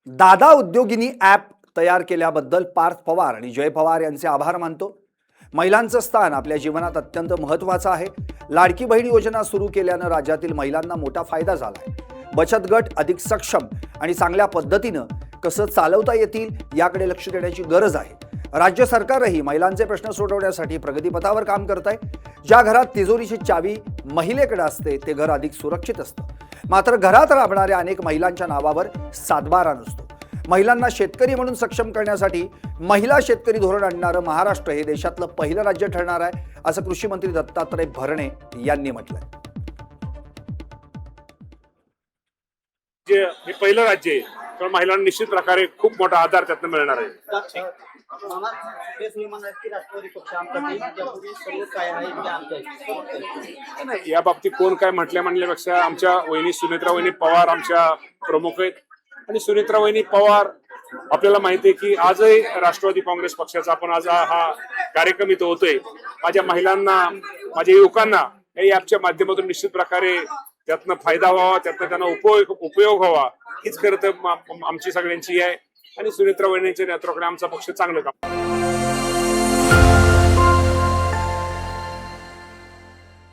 दादा उद्योगिनी ॲप तयार केल्याबद्दल पार्थ पवार आणि जय पवार यांचे आभार मानतो। महिलांचं स्थान आपल्या जीवनात अत्यंत महत्त्वाचं आहे। लाडकी बहीण योजना सुरू केल्यानं राज्यातील महिलांना मोठा फायदा झाला आहे। बचत गट अधिक सक्षम आणि चांगल्या पद्धतीनं कसं चालवता येतील याकडे लक्ष देण्याची गरज आहे। राज्य सरकारही महिलांचे प्रश्न सोडवण्यासाठी प्रगतीपथावर काम करत आहे। ज्या घरात तिजोरीची चावी महिलेकडे असते ते घर अधिक सुरक्षित असतं। मात्र घरात राबणाऱ्या अनेक महिलांच्या नावावर सातबारा नसतो। महिलांना शेतकरी म्हणून सक्षम करण्यासाठी महिला शेतकरी धोरण आणणारं महाराष्ट्र हे देशातलं पहिलं राज्य ठरणार आहे, असं कृषी मंत्री दत्तात्रय भरणे यांनी म्हटलंय। हे पहिलं राज्य आहे, तर महिलांना निश्चित प्रकारे खूप मोठा आधार त्यातून मिळणार आहे। या बाबतीत कोण काय म्हणल्यापेक्षा आमच्या वहिनी सुनेत्रा वहिनी पवार आमच्या प्रमुख आहेत आणि सुनेत्रा वहिनी पवार आपल्याला माहिती आहे की आजही राष्ट्रवादी काँग्रेस पक्षाचा आपण आज हा कार्यक्रम इथं होतोय। माझ्या महिलांना माझ्या युवकांना या ॲपच्या माध्यमातून निश्चित प्रकारे त्यातनं फायदा व्हावा, त्यातनं त्यांना उपयोग व्हावा हीच खरं तर आमची सगळ्यांची आहे आणि सुनेत्रा वहिनींच्या नेतृत्वाखाली आमचा पक्ष चांगलं काम